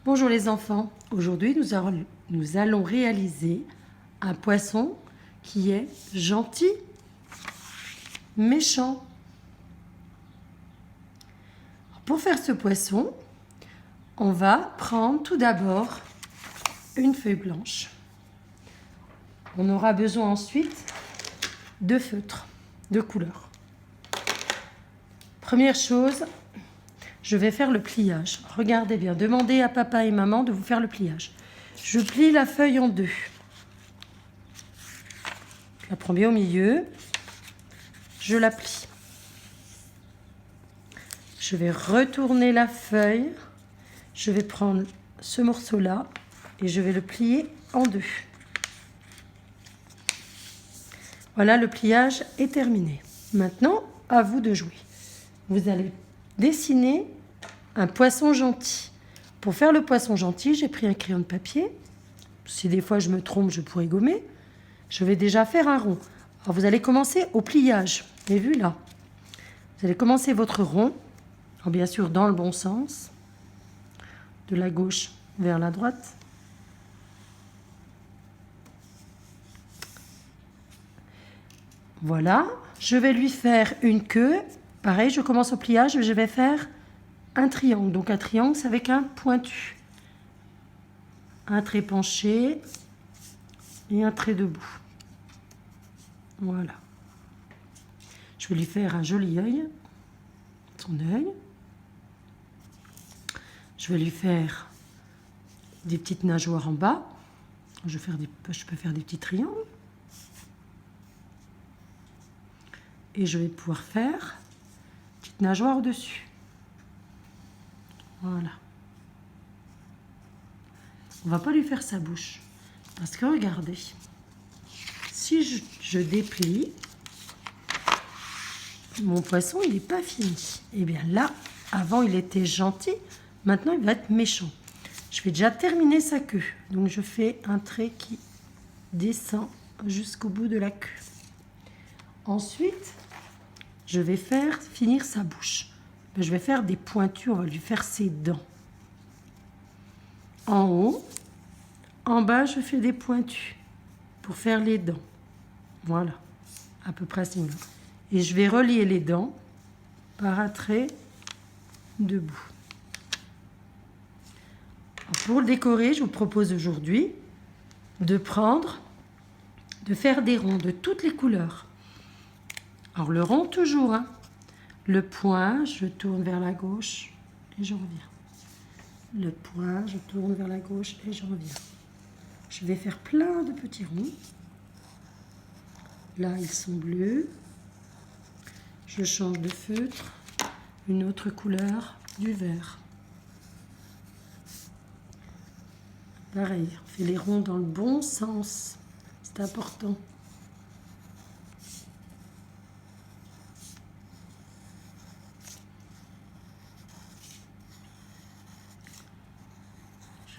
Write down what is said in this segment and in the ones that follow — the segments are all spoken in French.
Bonjour les enfants, aujourd'hui nous allons réaliser un poisson qui est gentil, méchant. Pour faire ce poisson, on va prendre tout d'abord une feuille blanche. On aura besoin ensuite de feutres de couleur. Première chose, je vais faire le pliage. Regardez bien, demandez à papa et maman de vous faire le pliage. Je plie la feuille en deux. Je la prends bien au milieu. Je la plie. Je vais retourner la feuille. Je vais prendre ce morceau-là et je vais le plier en deux. Voilà, le pliage est terminé. Maintenant, à vous de jouer. Vous allez dessiner un poisson gentil. Pour faire le poisson gentil, j'ai pris un crayon de papier. Si des fois je me trompe, je pourrais gommer. Je vais déjà faire un rond. Alors vous allez commencer au pliage. Vous avez vu là? Vous allez commencer votre rond. Alors bien sûr dans le bon sens. De la gauche vers la droite. Voilà. Je vais lui faire une queue. Pareil, je commence au pliage. Je vais faire un triangle. Donc un triangle, c'est avec un pointu. Un trait penché et un trait debout. Voilà. Je vais lui faire un joli œil. Son œil. Je vais lui faire des petites nageoires en bas. Je peux faire des petits triangles. Et je vais pouvoir faire une petite nageoire au-dessus. Voilà. On va pas lui faire sa bouche. Parce que regardez, si je déplie, mon poisson, il n'est pas fini. Et bien là, avant, il était gentil. Maintenant, il va être méchant. Je vais déjà terminer sa queue. Donc, je fais un trait qui descend jusqu'au bout de la queue. Ensuite, je vais finir sa bouche. Je vais faire des pointures. On va lui faire ses dents. En haut, en bas, je fais des pointus pour faire les dents. Voilà, à peu près à ce niveau-là. Et je vais relier les dents par un trait debout. Pour le décorer, je vous propose aujourd'hui de faire des ronds de toutes les couleurs. Alors le rond toujours, hein. Le point, je tourne vers la gauche et je reviens. Le point, je tourne vers la gauche et je reviens. Je vais faire plein de petits ronds. Là, ils sont bleus. Je change de feutre. Une autre couleur, du vert. Pareil, on fait les ronds dans le bon sens. C'est important.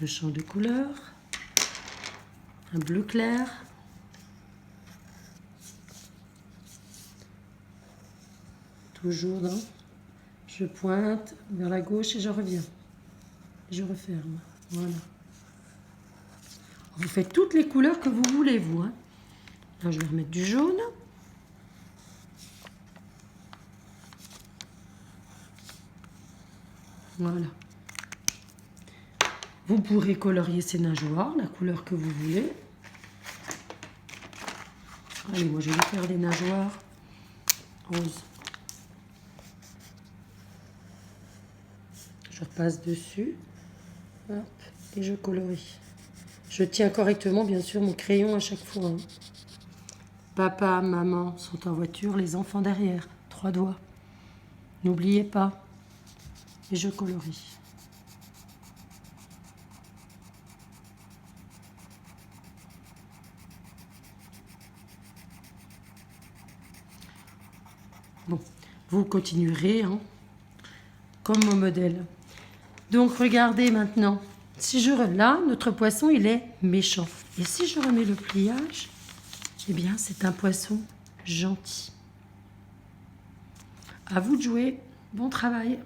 Je change de couleur. Un bleu clair. Toujours dans. Je pointe vers la gauche et je reviens. Je referme. Voilà. Vous faites toutes les couleurs que vous voulez, vous. Hein. Là, je vais remettre du jaune. Voilà. Vous pourrez colorier ces nageoires, la couleur que vous voulez. Allez, moi, je vais faire des nageoires roses. Je repasse dessus. Hop, et je colorie. Je tiens correctement, bien sûr, mon crayon à chaque fois. Hein. Papa, maman sont en voiture, les enfants derrière. 3 doigts. N'oubliez pas. Et je colorie. Bon, vous continuerez, hein, comme mon modèle. Donc, regardez maintenant. Là, notre poisson, il est méchant. Et si je remets le pliage, eh bien, c'est un poisson gentil. À vous de jouer. Bon travail.